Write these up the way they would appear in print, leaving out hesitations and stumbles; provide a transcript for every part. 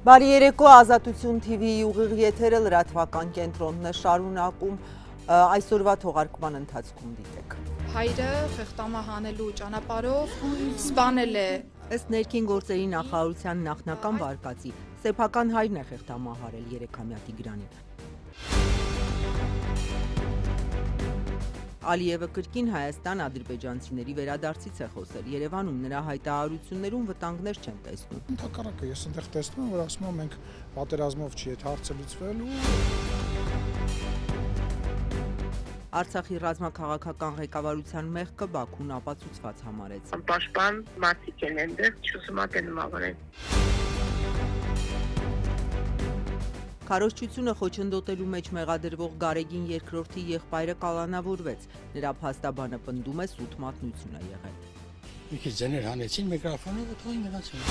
Բարի երեկո, Ազատություն TV-ի ուղիղ եթերը լրատվական կենտրոնն է շարունակում, այսօրվա թողարկման ընթացքում դիտեք։ Հայրը խեղտամահանելու ճանապարհով սպանել է։ Ըստ ներքին գործերի նախարարության նախնական վարկածի, սեփական հայրն է խեղտամահարել 3-ամյա Տիգրանին։ Ալիևը կրկին Հայաստան ադրբեջանցիների վերադարձից է խոսել, Երևանում նրա հայտարարություններում վտանգներ չեն տեսնում։ Ընդհակառակը ես այնտեղ տեսնում եմ, որ ասում եմ մենք պատերազմով չի այդ հարցը լուծվելու։ Արցախի ռազմաքաղաքական ղեկավարության մեղքը Բաքուն ապացուցված համարեց։ Պաշտպան մարդիկ են այնտեղ, չուսումատ են մավարեն։ Քարոզչությունը խոչընդոտելու մեջ մեղադրվող Գարեգին երկրորդի եղբայրը կալանավորվեց, նրա փաստաբանը պնդում է սուտ մատնություն է եղել։ Մի քիչ ձեներ հանեցին միկրոֆոնը ու թողին գնացին։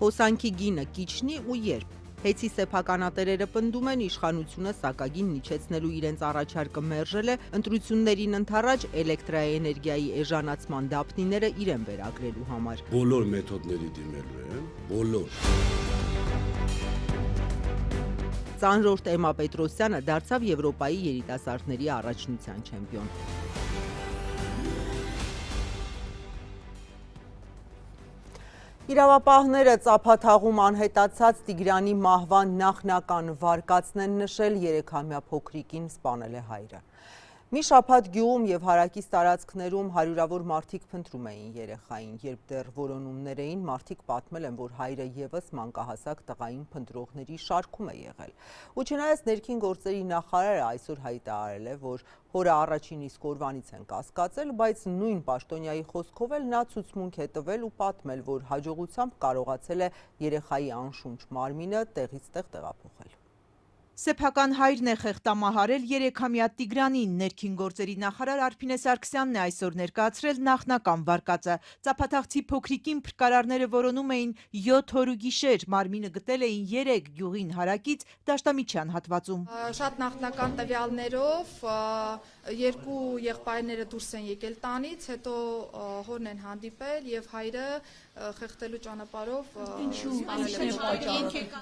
Հոսանքի գինը կիչնի ու երբ։ Հեծի սեփականատերերը պնդում են իշխանությունը սակագին միջեցնելու իրենց առաջարկը մերժել է, ընտրություններին ընդառաջ էլեկտրաէներգիայի էժանացման դափնիները իրեն վերագրելու համար։ Բոլոր մեթոդների դիմելու են, բոլոր։ Ծանրորդ Էմմա Պետրոսյանը դարձավ Եվրոպայի երիտասարդների առաջնության չեմպիոն։ Իրավապահները ծափաթաղում անհետացած Տիգրանի մահվան նախնական վարկածն են նշել, 3-ամյա փոքրիկին սպանել է հայրը։ Մի շաբաթ գյուղում և հարակից տարածքներում հարյուրավոր մարդիկ փնտրում էին երեխային, երբ դեռ որոնումներ էին, մարդիկ պատմել են, որ հայրը ևս մանկահասակ տղային փնտրողների շարքում է եղել։ Ու չնայած ներքին գործերի նախարարը այսօր հայտարարել է, որ հորը առաջին իսկ օրվանից են կասկածել, բայց նույն պաշտոնյայի խոսքով էլ նա ցուցմունք է տվել ու պատմել, որ հաջողությամբ կարողացել է երեխայի անշունչ մարմինը տեղից տեղ տեղափոխել։ Սեփական հայրն է խեղտամահարել 3-ամյա Տիգրանին, ներքին գործերի նախարար Արփինե Սարգսյանն է այսօր ներկայացրել նախնական վարկածը։ Ծափաթաղցի փոքրիկին փրկարարները որոնում էին 7 օր ու գիշեր, մարմինը գտել էին 3 գյուղին հարակից Դաշտամիջյան հատվածում։ Շատ նախնական տվյալներով երկու եղբայրները դուրս են եկել տանից, հետո հորն են հանդիպել եւ հայրը խեղդելու ճանապարհով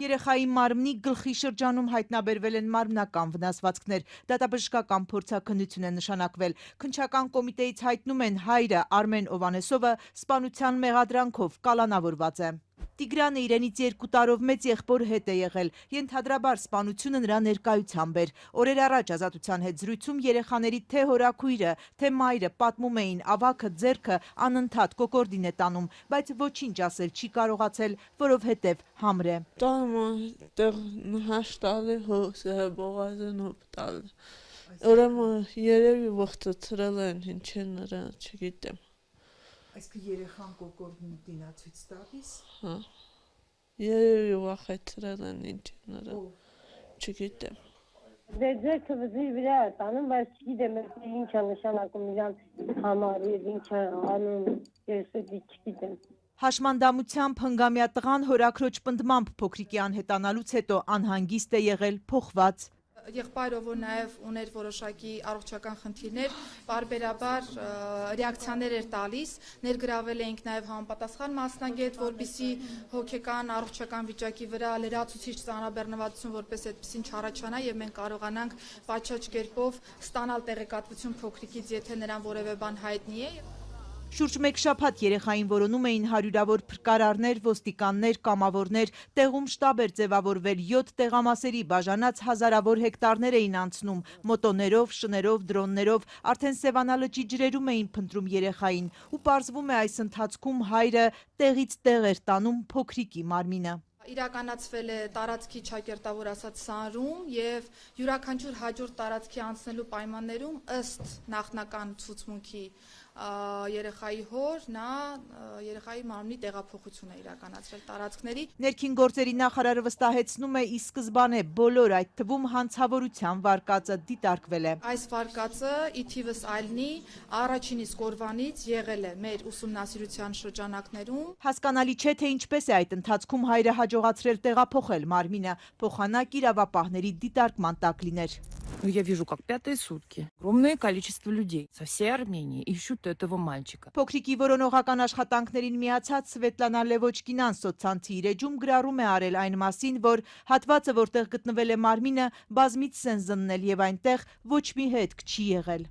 Երեխայի մարմնի գլխի շրջանում հայտնաբերվել են մարմնական վնասվածքներ, դատաբժշկական փորձաքննություն է նշանակվել։ Քննչական կոմիտեից հայտնում են հայրը Արմեն Օվանեսովը սպանության մեղադրանքով կալանավորված է։ Տիգրանը իրենից 2 տարով մեծ եղբոր հետ է եղել, ենթադրաբար սպանությունը նրա ներկայությամբ էր։ Օրեր առաջ Ազատության հետ զրույցում երեխաների թե հորաքույրը, թե մայրը պատմում էին ավագը ձեռքը անընդհատ կոկորդին է տանում, բայց ոչինչ ասել չի կարողացել, որովհետև համր է։ Հաշտալի հոսը բողազն օպտալ։ Ուրեմն երևի ողջացրել են, ինչ են նրան, չգիտեմ։ Այսինքն երեխան կոկորդին դինացույց տալիս։ Հա։ Երևի վախեցրել են, ինչ են նրան, չգիտեմ։ Դե ձերքը վզի վրա է տանում, բայց չգիտեմ ինչ է նշանակում իրան համար, ինչ է անում, ես չգիտեմ։ Հաշմանդամությամբ հնգամյա տղան հորաքրոջ պնդմամբ փոքրիկի անհետանալուց հետո անհանգիստ է եղել, փոխված։ Եղբայրը, որ նաև ուներ որոշակի առողջական խնդիրներ, պարբերաբար ռեակցիաներ էր տալիս, ներգրավել էինք նաև համապատասխան մասնագետ, որպեսզի հոգեկան առողջական վիճակի վրա լրացուցիչ ծանրաբեռնվածություն որպես այդպեսին չառաջանա եւ մենք կարողանանք պատշաճ կերպով ստանալ տեղեկատվություն փոքրիկից, եթե նրան որևէ բան հայտնի է։ Շուրջ 1 շաբաթ երեխային որոնում էին հարյուրավոր փրկարարներ, ոստիկաններ, կամավորներ, տեղում շտաբ էր ձևավորվել 7 տեղամասերի բաժանած հազարավոր հեկտարներ էին անցնում, մոտոներով, շներով, դրոններով, արդեն Սևանա լճի ջրերում էին փնտրում երեխային ու պարզվում է այս ընթացքում հայրը տեղից տեղ էր տանում փոքրիկի մարմինը։ Իրականացվել է տարածքի ճակերտավոր ասած սանրում եւ յուրաքանչյուր հաջորդ տարածքի անցնելու պայմաններում ըստ նախնական ցուցմունքի երեխայի հոր նա երեխայի մարմնի տեղափոխություն է իրականացրել տարածքների։ Ներքին գործերի նախարարը վստահեցնում է ի սկզբանե բոլոր այդ թվում հանցավորության վարկածը դիտարկվել է։ Այս վարկածը ի թիվս այլնի առաջին իսկ օրվանից եղել է մեր ուսումնասիրության շրջանակներում։ Հասկանալի չէ թե ինչպես է այդ ընթացքում հայրը հաջողացրել տեղափոխել մարմինը, փոխանակ իրավապահների դիտարկման տակ լիներ։ Ну, я вижу, как 5-е сутки. Огромное количество людей со всей Армении ищут этого мальчика. Փոքրիկի որոնողական աշխատանքներին միացած Սվետլանա Լևոչկինան սոցցանցի իր էջում գրառում է արել այն մասին, որ հատվածը, որտեղ գտնվել է մարմինը, բազմից են զննել եւ այնտեղ ոչ մի հետք չի եղել։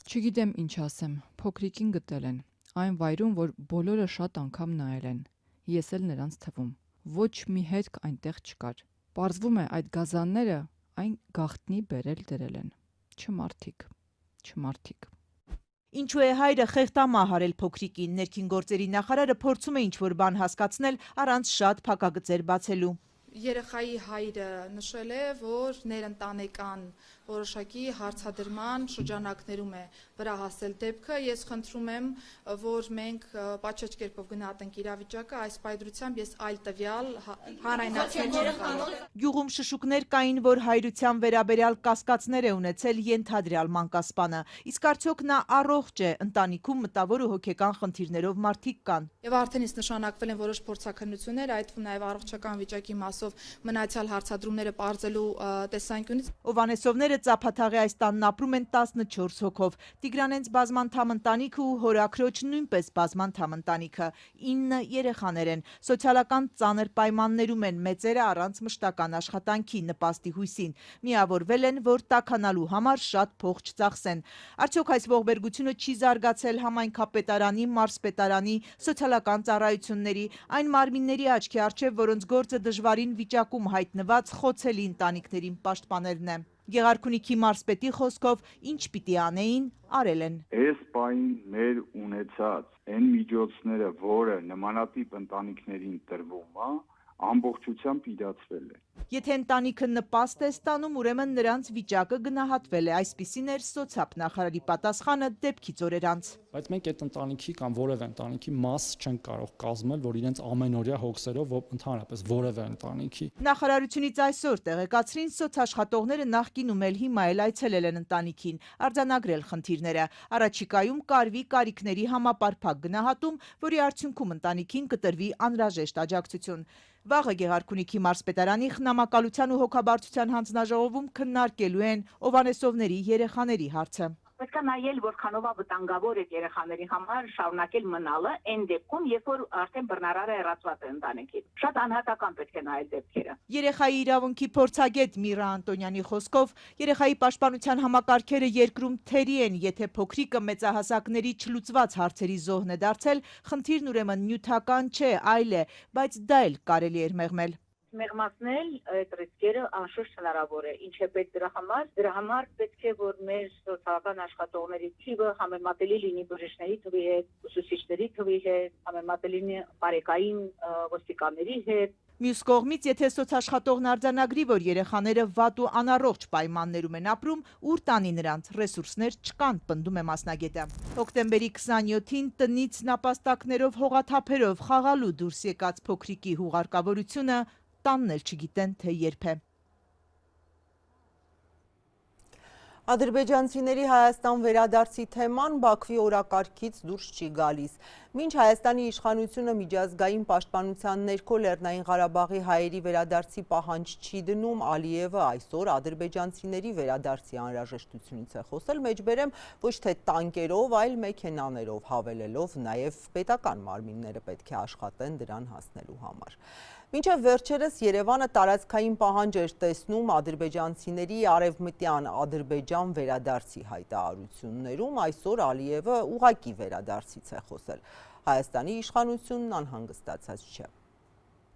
Չգիտեմ ինչ ասեմ, փոքրիկին գտել են, այն վայրում, որ բոլորը շատ անգամ նայել են, ես էլ նրանց թվում, ոչ մի հետք այնտեղ չկար, պարզվում է այդ գազանները այն գաղտնի բերել դրել են, չմարդիկ։ Ինչու է հայրը խեղտամահ արել փոքրիկին, ներքին գործերի նախարարը փորձում է ինչ-որ բան հասկացնել առանց շատ փակագծեր բացելու։ Երեխայի հայրը նշել է, որ ներընտանեկան որոշակի հարցադրման շրջանակներում է վրա հասել դեպքը։ Ես խնդրում եմ, որ մենք պատշաճ կերպով գնահատենք իրավիճակը, այս պայծրությամբ ես այլ տվյալ հանրայնացնել չեմ կարող։ Գյուղում շշուկներ կային, որ հայրության վերաբերյալ կասկածներ է ունեցել ենթադրյալ մանկասպանը։ Իսկ արդյոք նա առողջ է, ընտանիքում մտավոր ու հոգեկան խնդիրներով մարդիկ կան։ Եվ արդեն իսկ նշանակվել են որոշ փորձաքննություններ, այդ թվում նաև առողջական վիճակի մասով մնացյալ հարցադրումները պարզելու տեսանկյունից։ Ովանեսովները ծափաթաղի այս տանն ապրում են 14 հոգով։ Տիգրանենց բազմանդամ ընտանիքը ու հորաքրոջ նույնպես բազմանդամ ընտանիքը 9 երեխաներ են։ Սոցիալական ծանր պայմաններում են, մեծերը առանց մշտական աշխատանքի նպաստի հույսին։ Միավորվել են, որ տաքանալու համար շատ փող չծախսեն։ Արդյոք այս ողբերգությունը չի զարգացել համայնքապետարանի, մարզպետարանի, սոցիալական ծառայությունների, այն մարմինների աչքի առջև, որոնց գործը դժվարին վիճակում հայտնված խոցելի ընտանիքներին պաշտպանելն է։ Գեղարքունիքի մարզպետի խոսքով ինչ պիտի անեին, արել են։ Այս պահին մեր ունեցած այն միջոցները, որը նմանատիպ ընտանիքներին տրվում է, ամբողջությամբ իրացվել է։ Եթե ընտանիքը նպաստ է ստանում, ուրեմն նրանց վիճակը գնահատվել է, այսպիսին էր սոցապ նախարարի պատասխանը դեպքից օրեր անց։ Բայց մենք այդ ընտանիքի կամ որևէ ընտանիքի մաս չենք կարող կազմել, որ իրենց ամենօրյա հոգսերով ընդհանրապես որևէ ընտանիքի։ Նախարարությունից այսօր տեղեկացրին սոցաշխատողները նախկինում էլ հիմա էլ այցելել են ընտանիքին, արձանագրել խնդիրները։ Առաջիկայում կարվի կարիքների համապարփակ գնահատում, որի արդյունքում ընտանիքին կտրվի անհրաժեշտ աջակցություն։ Վաղը Գեղարքունիքի մարզպետարանի խնամակալության ու հոգաբարձության հանձնաժողովում քննարկելու են Ովանեսովների երեխաների հարցը։ Պետք է նայել, որքանով է վտանգավոր այդ երեխաների համար շարունակել մնալը այն դեպքում, երբ որ արդեն բռնարարը հեռացված է ընտանիքից։ Շատ անհատական պետք է նայել դեպքերը։ Երեխայի իրավունքի փորձագետ Միրա Անտոնյանի խոսքով, երեխայի պաշտպանության համակարգերը երկրում թերի են, եթե փոքրիկը մեծահասակների չլուծված հարցերի զոհն է դարձել, խնդիրն ուրեմն նյութական չէ, այլ է, բայց դա էլ կարելի էր մեղմել։ Մեղմացնել այդ ռիսկերը անշուշտ հնարավոր է։ Ինչ է պետք դրա համար։ Դրա համար պետք է, որ մեր սոցիալական աշխատողների թիվը համեմատելի լինի բժիշկների թվի հետ, ուսուցիչների թվի հետ, համեմատելի լինի բարեկային ոստիկանների հետ։ Մյուս կողմից, եթե սոցաշխատողն արձանագրի, որ երեխաները վատ ու անառողջ պայմաններում են ապրում, ուր տանի նրանց, ռեսուրսներ չկան, պնդում է մասնագետը։ Հոկտեմբերի 27-ին տնից նապաստակներով հողաթափերով խաղալու դուրս եկած փոքրիկի հուղարկավորությունը տանն էլ չգիտեն, թե երբ է։ Ադրբեջանցիների Հայաստան վերադարձի թեման Բաքվի օրակարգից դուրս չի գալիս։ Մինչ Հայաստանի իշխանությունը միջազգային պաշտպանության ներքո Լեռնային Ղարաբաղի հայերի վերադարձի պահանջ չի դնում, Ալիևը այսօր ադրբեջանցիների վերադարձի անհրաժեշտությունից է խոսել, մեջբերեմ ոչ թե տանկերով, այլ մեքենաներով, հավելելով նաև պետական մարմինները պետք է աշխատեն դրան հասնելու համար։ Մինչև վերջերս Երևանը տարածքային պահանջ էր տեսնում ադրբեջանցիների արևմտյան Ադրբեջան վերադարձի հայտարարություններում, այսօր Ալիևը ուղղակի վերադարձից է խոսել։ Հայաստանի իշխանությունն անհանգստացած չէ։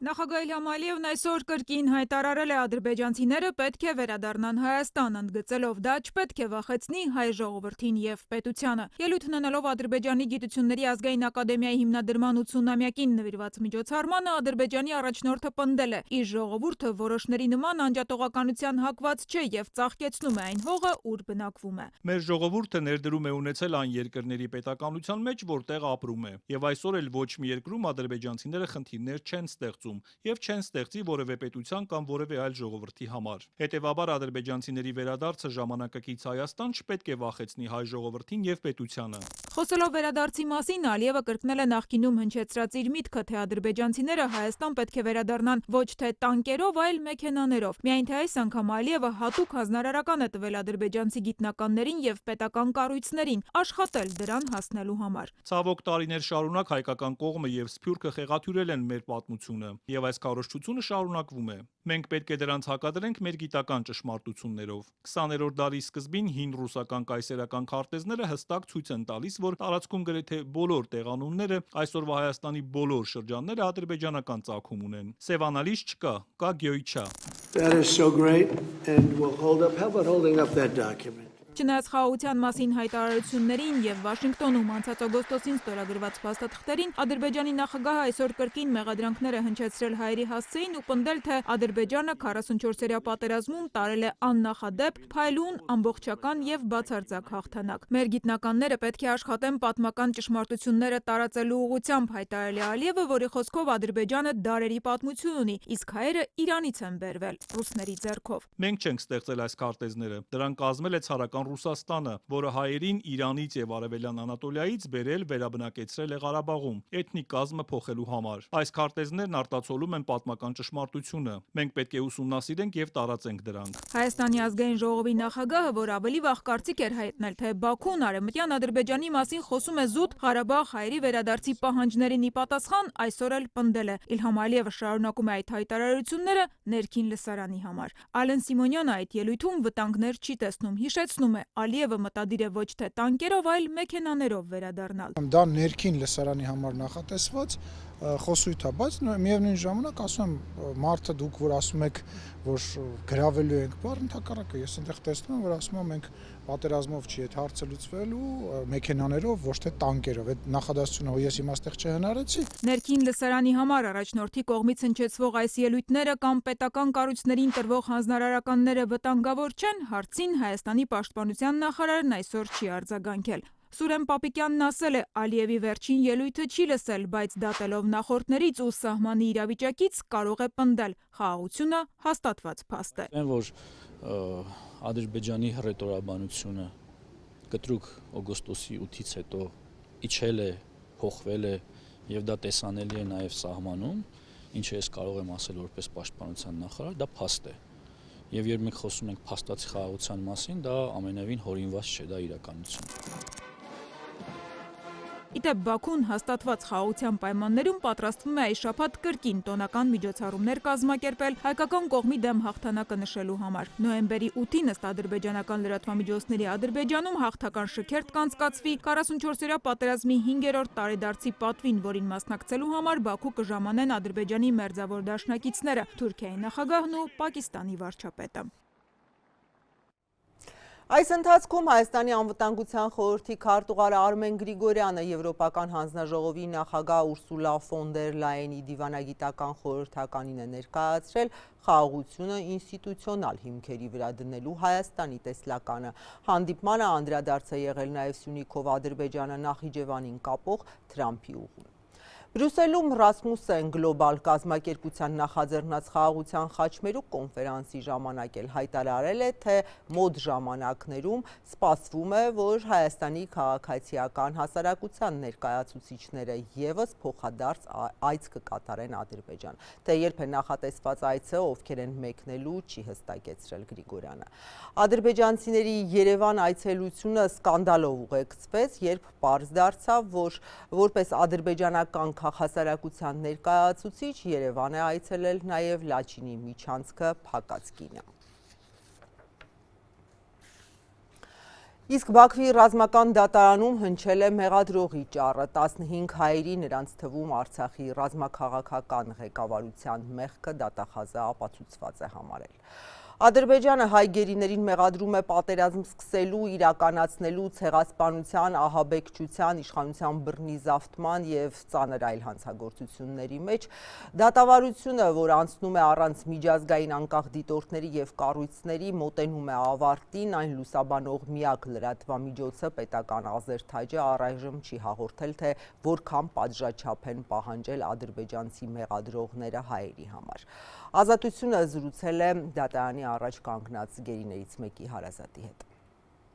Նախագահ Իլհամ Ալիևն այսօր կրկին հայտարարել է ադրբեջանցիները պետք է վերադառնան Հայաստան, ընդգծելով դա չպետք է վախեցնի հայ ժողովրդին եւ պետությանը։ Ելույթ ունենալով Ադրբեջանի գիտությունների ազգային ակադեմիայի հիմնադրման 80-ամյակին նվիրված միջոցառմանը Ադրբեջանի առաջնորդը պնդել է՝ իր ժողովուրդը որոշների նման անջատողականության հակված չէ եւ ծաղկեցնում է այն հողը, ուր բնակվում է։ Մեր ժողովուրդը ներդրում է ունեցել այն երկրների պետականության մեջ, որտեղ ապրում է, եւ այսօր էլ ոչ մի երկրում ադրբեջանցիները խնդիրներ չեն ստեղծում։ ստեղծում եւ չեն ստեղծի որևէ պետության կամ որևէ այլ ժողովրդի համար։ Հետևաբար ադրբեջանցիների վերադարձը ժամանակակից Հայաստան չպետք է վախեցնի հայ ժողովրդին եւ պետությանը։ Խոսելով վերադարձի մասին, Ալիևը կրկնել է նախկինում հնչեցրած իր միտքը, թե ադրբեջանցիները Հայաստան պետք է վերադառնան ոչ թե տանկերով, այլ մեքենաներով։ Միայն թե այս անգամ Ալիևը հատուկ հանրարարական է տվել ադրբեջանցի գիտնականներին եւ պետական կառույցներին աշխատել դրան հասնելու համար։ Ցավոք տարիներ շարունակ հայկական կողմը եւ Սփյուռքը խեղաթյուրել են մեր պատմությունը եւ այս քարոզչությունը շարունակվում է։ Մենք պետք է դրանց հակադրենք մեր գիտական ճշմարտություններով։ 20-րդ դարի սկզբին հին ռուսական կայսերական քարտեզները հստակ ցույց են տալիս, որ տարածքում գրեթե բոլոր տեղանունները այսօրվա Հայաստանի բոլոր շրջանները ադրբեջանական ծագում ունեն։ Սևանալիս չկա, կա Գյոյչա։ That is so great and we'll hold up. How about holding up that document? Չնայած խաղաղության մասին հայտարարություններին եւ Վաշինգտոնում անցած օգոստոսին ստորագրված փաստաթղթերին, Ադրբեջանի նախագահը այսօր կրկին մեղադրանքները հնչեցրել հայերի հասցեին ու պնդել, թե Ադրբեջանը 44-օրյա պատերազմում տարել է աննախադեպ, փայլուն, ամբողջական եւ բացարձակ հաղթանակ։ Մեր գիտնականները պետք է աշխատեն պատմական ճշմարտությունները տարածելու ուղղությամբ, հայտարարել է Ալիևը, որի խոսքով Ադրբեջանը դարերի պատմություն ունի, իսկ հայերը Իրանից են բերվել, ռուսների ձեռքով։ Մենք չենք ստեղծել այս քարտեզները, դրանք կազմել է ցարական Ռուսաստանը, որը հայերին Իրանից եւ Արևելյան Անատոլիայից բերել վերաբնակեցրել է Ղարաբաղում, էթնիկ կազմը փոխելու համար։ Այս քարտեզներն արտացոլում են պատմական ճշմարտությունը։ Մենք պետք է ուսումնասիրենք եւ տարածենք դրանք։ Հայաստանի ազգային ժողովի նախագահը, որ ավելի վաղ կարծիք էր հայտնել, թե Բաքուն արևմտյան Ադրբեջանի մասին խոսում է զուտ Ղարաբաղ հայերի վերադարձի պահանջներին ի պատասխան, այսօր էլ պնդել է։ Իլհամ Ալիևը շարունակում է այդ հայտարարությունները ներքին լսարանի համար։ Ալեն Սիմոնյանը այդ ելույթում վտանգներ չի տեսնում, հիշեցնում Ալիևը մտադիր է ոչ թե տանկերով, այլ մեքենաներով վերադառնալ։ Դա ներքին լսարանի համար նախատեսված խոսույթ է, բայց միևնույն ժամանակ ասում եմ, մարդը դուք որ ասում եք, որ գրավելու ենք բառ, ընդհակառակը ես այնտեղ տեսնում եմ, որ ասում եմ մենք պատերազմով չի այդ հարցը լուծվելու մեքենաներով, ոչ թե տանկերով։ Այդ նախադասությունը ես հիմա այստեղ չհնարեցի։ Ներքին լսարանի համար առաջնորդի կողմից հնչեցվող այս ելույթները կամ պետական կառույցներին տրվող հանձնարարականները վտանգավոր չեն, հարցին Հայաստանի պաշտպանության նախարարն այսօր չի արձագանքել։ Սուրեն Պապիկյանն ասել է, Ալիևի վերջին ելույթը չի լսել, բայց դատելով նախորդներից ու սահմանի իրավիճակից կարող է պնդել, խաղաղությունը հաստատված փաստ է։ Որ Ադրբեջանի հռետորաբանությունը կտրուկ օգոստոսի 8-ից հետո իջել է, փոխվել է եւ դա տեսանելի է նաեւ սահմանում, ինչը ես կարող եմ ասել որպես պաշտպանության նախարար, դա փաստ է։ Եվ երբ մենք խոսում ենք փաստացի խաղաղության մասին, դա ամենևին հորինված չէ, դա իրականություն։ Իդեպ Բաքուն հաստատված խաղաղության պայմաններում պատրաստվում է այս շաբաթ կրկին տոնական միջոցառումներ կազմակերպել հայկական կողմի դեմ հաղթանակը նշելու համար։ Նոյեմբերի 8-ին ըստ ադրբեջանական լրատվամիջոցների Ադրբեջանում հաղթական շքերթ կանցկացվի 44-օրյա պատերազմի 5-րդ տարեդարձի պատվին, որին մասնակցելու համար Բաքու կժամանեն Ադրբեջանի մերձավոր դաշնակիցները՝ Թուրքիայի նախագահն ու Պակիստանի վարչապետը։ Այս ընթացքում Հայաստանի անվտանգության խորհրդի քարտուղար Արմեն Գրիգորյանը Եվրոպական հանձնաժողովի նախագահ Ուրսուլա ֆոն դեր Լայենի դիվանագիտական խորհրդականին է ներկայացրել խաղաղությունը ինստիտուցիոնալ հիմքերի վրա դնելու Հայաստանի տեսլականը։ Հանդիպմանը անդրադարձ է եղել նաև Սյունիքով Ադրբեջանը Նախիջևանին կապող Թրամփի ուղուն։ Բրյուսելում Ռասմուսեն գլոբալ կազմակերպության նախաձեռնած խաղաղության խաչմերուկ կոնֆերանսի ժամանակ էլ հայտարարել է, թե մոտ ժամանակներում սպասվում է, որ Հայաստանի քաղաքացիական հասարակության ներկայացուցիչները ևս փոխադարձ այց կկատարեն Ադրբեջան։ Թե երբ է նախատեսված այցը, ովքեր են մեկնելու, չի հստակեցրել Գրիգորյանը։ Ադրբեջանցիների Երևան այցելությունը սկանդալով ուղեկցվեց, երբ պարզ դարձավ, որ որպես ադրբեջանական հասարակության ներկայացուցիչ Երևան է այցելել նաև Լաչինի միջանցքը փակած կինը։ Իսկ Բաքվի ռազմական դատարանում հնչել է մեղադրողի ճառը, 15 հայերի, նրանց թվում Արցախի ռազմաքաղաքական ղեկավարության մեղքը դատախազը ապացուցված է համարել։ Ադրբեջանը հայ գերիներին մեղադրում է պատերազմ սկսելու, իրականացնելու ցեղասպանության, ահաբեկչության, իշխանության բռնի զավթման եւ ծանր այլ հանցագործությունների մեջ։ Դատավարությունը, որ անցնում է առանց միջազգային անկախ դիտորդների եւ կառույցների, մոտենում է ավարտին, այն լուսաբանող միակ լրատվամիջոցը պետական Ազերթայջը առայժմ չի հաղորդել, թե որքան պատժաչափ են պահանջել ադրբեջանցի մեղադրողները հայերի համար։ Ազատությունը զրուցել է դատարանի առաջ կանգնած գերիներից մեկի հարազատի հետ։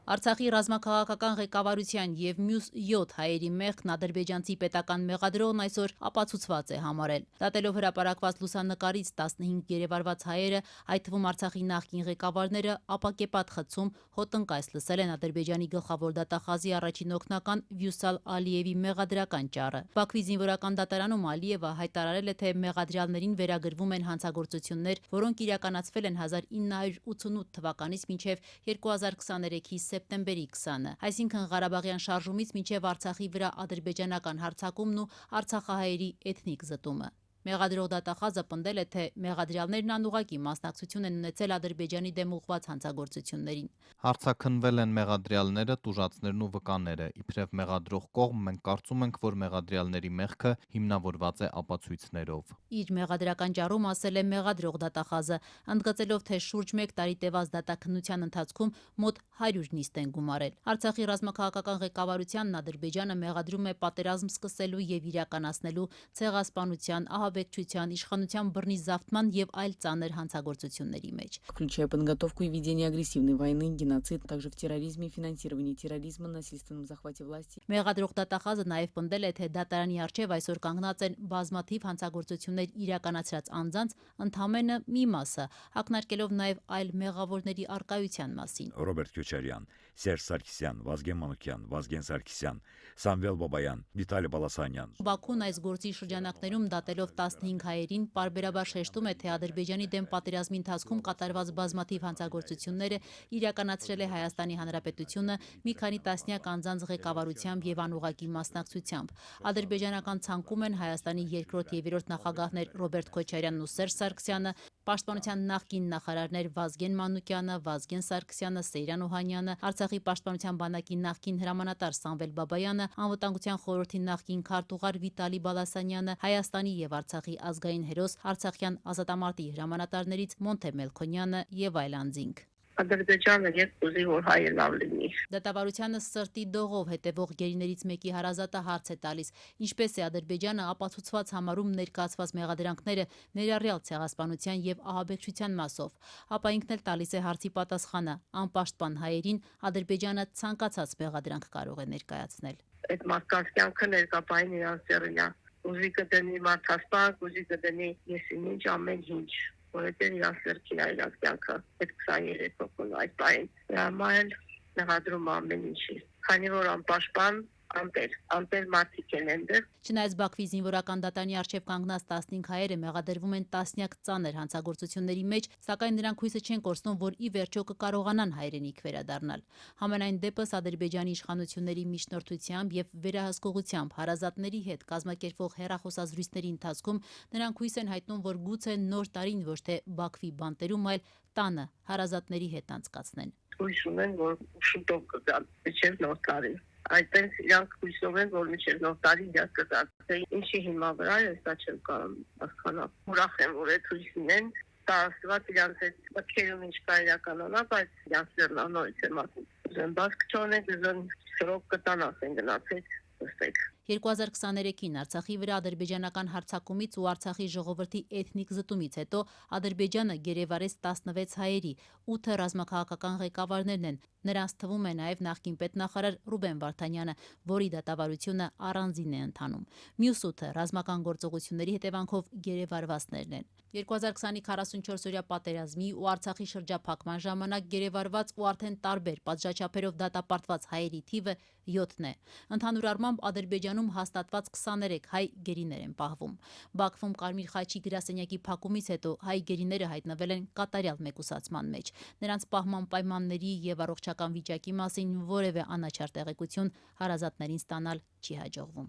Արցախի ռազմաքաղաքական ղեկավարության եւ մյուս 7 հայերի մեղքն ադրբեջանցի պետական մեղադրողն այսօր ապացուցված է համարել։ Դատելով հրապարակված լուսանկարից 15 գերեվարված հայերը, այդ թվում Արցախի նախկին ղեկավարները, ապակեպատ խցում հոտնկայս լսել են Ադրբեջանի գլխավոր դատախազի առաջին օգնական Վյուսալ Ալիևի մեղադրական ճառը։ Բաքվի զինվորական դատարանում Ալիևը հայտարարել է, թե մեղադրյալներին վերագրվում են հանցագործություններ, որոնք իրականացվել են 1988 թվականից մինչև 2023-ի սեպտեմբերի 20-ը, այսինքն Ղարաբաղյան շարժումից մինչև Արցախի վրա ադրբեջանական հարձակումն ու արցախահայերի էթնիկ զտումը։ Մեղադրող դատախազը պնդել է, թե մեղադրյալներն անուղղակի մասնակցություն են ունեցել Ադրբեջանի դեմ ուղղված հանցագործություններին։ Հարցաքննվել են մեղադրյալները, տուժածներն ու վկաները։ Իբրև մեղադրող կողմ մենք կարծում ենք, որ մեղադրյալների մեղքը հիմնավորված է ապացույցներով։ Իր մեղադրական ճառում ասել է մեղադրող դատախազը, ընդգծելով, թե շուրջ 1 տարի տևած դատաքննության ընթացքում մոտ 100 նիստ են գումարել։ Արցախի ռազմաքաղաքական ղեկավարությանն Ադրբեջանը մեղադրում է պատերազմ սկսելու եւ իրականացնելու ցեղասպանության, ահաբեկչության, իշխանության բռնի զավթման եւ այլ ծանր հանցագործությունների մեջ, включая подготовку и ведение агрессивной войны, геноцид, также в терроризме, финансировании терроризма, насильственном захвате власти. Մեղադրող դատախազը նաեւ պնդել է, թե դատարանի առջեւ այսօր կանգնած են բազմաթիվ հանցագործություններ իրականացրած անձանց ընդամենը մի մասը, ակնարկելով նաեւ այլ մեղավորների արկայության մասին։ Ռոբերտ Քյոչարյան, Սերժ Սարգսյան, Վազգեն Մանուկյան, Վազգեն Սարգսյան, Սամվել Բաբայան, Վիտալի Բալասանյան։ Բաքուն այս գործի շրջանակներում դատելով 15 հայերին պարբերաբար շեշտում է, թե Ադրբեջանի դեմ պատերազմի ընթացքում կատարված բազմաթիվ հանցագործությունները իրականացրել է Հայաստանի Հանրապետությունը մի քանի տասնյակ անձանց ղեկավարությամբ եւ անուղղակի մասնակցությամբ։ Ադրբեջանական ցանկում են Հայաստանի երկրորդ եւ երրորդ նախագահներ Ռոբերտ Քոչարյանն ու Սերժ Սարգսյանը, Պաշտպանության նախկին նախարարներ Վազգեն Մանուկյանը, Վազգեն Սարգսյանը, Սեյրան Օհանյանը, Արցախի պաշտպանության բանակի նախկին հրամանատար Սամվել Բաբայանը, Անվտանգության խորհրդի նախկին քարտուղար Վիտալի Բալասանյանը, Հայաստանի եւ Արցախի ազգային հերոս Արցախյան ազատամարտի հրամանատարներից Մոնթե Մելքոնյանը եւ այլ անձինք։ Ադրբեջանը երբ ուզի որ հայը լավ լինի։ Դատավարությանը սրտի դողով հետևող գերիներից մեկի հարազատը հարց է տալիս, ինչպես է Ադրբեջանը ապացուցված համարում ներկայացված մեղադրանքները ներառյալ ցեղասպանության եւ ահաբեկչության մասով, ապա ինքն էլ տալիս է հարցի պատասխանը, անպաշտպան հայերին Ադրբեջանը ցանկացած մեղադրանք կարող է ներկայացնել։ Այդ մարդկանց կյանքը ներկապային իրանց ձեռին է։ Ուզի կդնի մարդասպան, ուզի կդնի եսին ինչ ամեն ինչ։ Որովհետև իրանց ձեռքին է իրանց կյանքը այդ 23 հոգուն այդ պահին։ Դրա էլ մեղադրում ամեն ինչի։ Քանի որ անպաշտպան անտեր մարդիկ են այնտեղ։ Չնայած Բաքվի զինվորական դատարանի առջև կանգնած 15 հայերը մեղադրվում են տասնյակ ծանր հանցագործությունների մեջ, սակայն նրանք հույսը չեն կորցնում, որ ի վերջո կկարողանան հայրենիք վերադառնալ։ Համենայն դեպս Ադրբեջանի իշխանությունների միջնորդությամբ եւ վերահսկողությամբ հարազատների հետ կազմակերպվող հեռախոսազրույցների ընթացքում նրանք հույս են հայտնում, որ գուցե նոր տարին ոչ թե Բաքվի բանտերում, այլ տանը հարազատների հետ անցկացնեն։ Հույս ունեն, որ շուտով կգան, մինչև նոր տարին։ Այդպես իրանք հույսով են, որ մինչև նոր տարի իրանք կգան։ Ինչի հիմա վրա է, սա չեմ կարող հասկանալ։ Ուրախ եմ, որ այդ հույսին են, դա աստված իրանք այդ մտքերում ինչ կա իրականանա, բայց իրանք ձեռնանորից եմ ասում։ Ուզեն բաց կչոնեն, ուզեն սրոք կտան ասեն գնացեք, նստեք։ 2023-ին Արցախի վրա ադրբեջանական հարձակումից ու Արցախի ժողովրդի էթնիկ զտումից հետո Ադրբեջանը գերեվարեց 16 հայերի, 8-ը ռազմաքաղաքական ղեկավարներն են։ Նրանց թվում է նաև նախկին պետնախարար Ռուբեն Վարդանյանը, որի դատավարությունը առանձին է ընթանում։ Մյուս 8-ը ռազմական գործողությունների հետևանքով գերեվարվածներն են։ 2020-ի 44-օրյա պատերազմի ու Արցախի շրջափակման ժամանակ գերեվարված ու արդեն տարբեր պատժաչափերով դատապարտված հայերի թիվը 7-ն է։ Ընդհանուր առմամբ Ադրբեջանում հաստատված 23 հայ գերիներ են պահվում։ Բաքվում Կարմիր խաչի գրասենյակի փակումից հետո հայ գերիները հայտնվել են կատարյալ մեկուսացման մեջ։ Նրանց պահման պայմանների եւ առողջական վիճակի մասին որևէ անաչառ տեղեկություն հարազատներին ստանալ չի հաջողվում։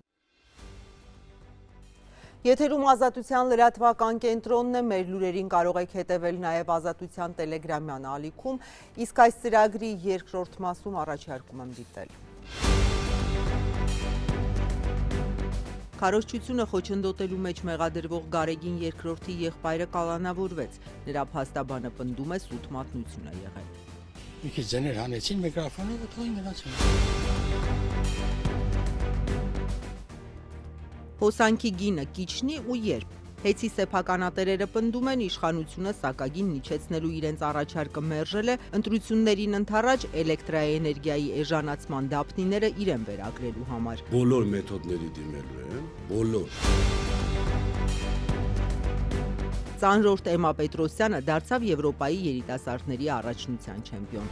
Եթերում Ազատության լրատվական կենտրոնն է, մեր լուրերին կարող եք հետևել նաև Ազատության տելեգրամյան ալիքում, իսկ այս ծրագրի երկրորդ մասում առաջարկում եմ դիտել։ Քարոզչությունը խոչընդոտելու մեջ մեղադրվող Գարեգին երկրորդի եղբայրը կալանավորվեց, նրա փաստաբանը պնդում է սուտ մատնություն է եղել։ Մի քիչ ձեներ հանեցին միկրոֆոնը, թողին գնացին։ Հոսանքի գինը կիչնի ու երբ։ Հեծի սեփականատերերը պնդում են իշխանությունը սակագին միջեցնելու իրենց առաջարկը մերժել է, ընտրություններին ընդառաջ էլեկտրաէներգիայի էժանացման դափնիները իրեն վերագրելու համար։ Բոլոր մեթոդների դիմելու են, բոլոր։ Ծանրորդ Էմա Պետրոսյանը դարձավ Եվրոպայի երիտասարդների առաջնության չեմպիոն։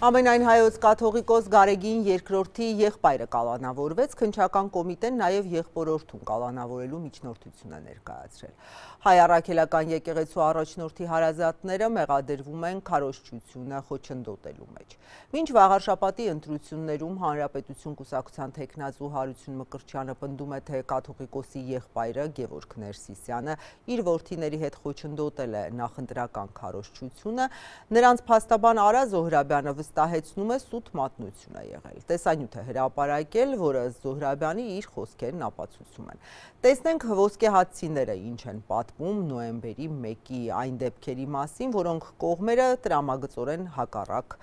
Ամենայն հայոց կաթողիկոս Գարեգին երկրորդի եղբայրը կալանավորվեց, քննչական կոմիտեն նաև եղբորորդուն կալանավորելու միջնորդություն է ներկայացրել։ Հայ առաքելական եկեղեցու առաջնորդի հարազատները մեղադրվում են քարոզչությունը խոչընդոտելու մեջ։ Մինչ վաղարշաբաթի ընտրություններում Հանրապետություն կուսակցության թեկնածու Հարություն Մկրտչյանը պնդում է, թե կաթողիկոսի եղբայրը Գևորգ Ներսիսյանը իր որդիների հետ խոչընդոտել է նախընտրական քարոզչությունը, նրանց փաստաբան Արա Զոհրաբյանը վստահեցնում է սուտ մատնություն է եղել։ Տեսանյութ է հրապարակել, որը Զոհրաբյանի իր խոսքերն ապացուցում են։ Տեսնենք ոսկեհատցիները ինչ են պատմում նոյեմբերի 1-ի այն դեպքերի մասին, որոնք կողմերը տրամագծորեն հակառակ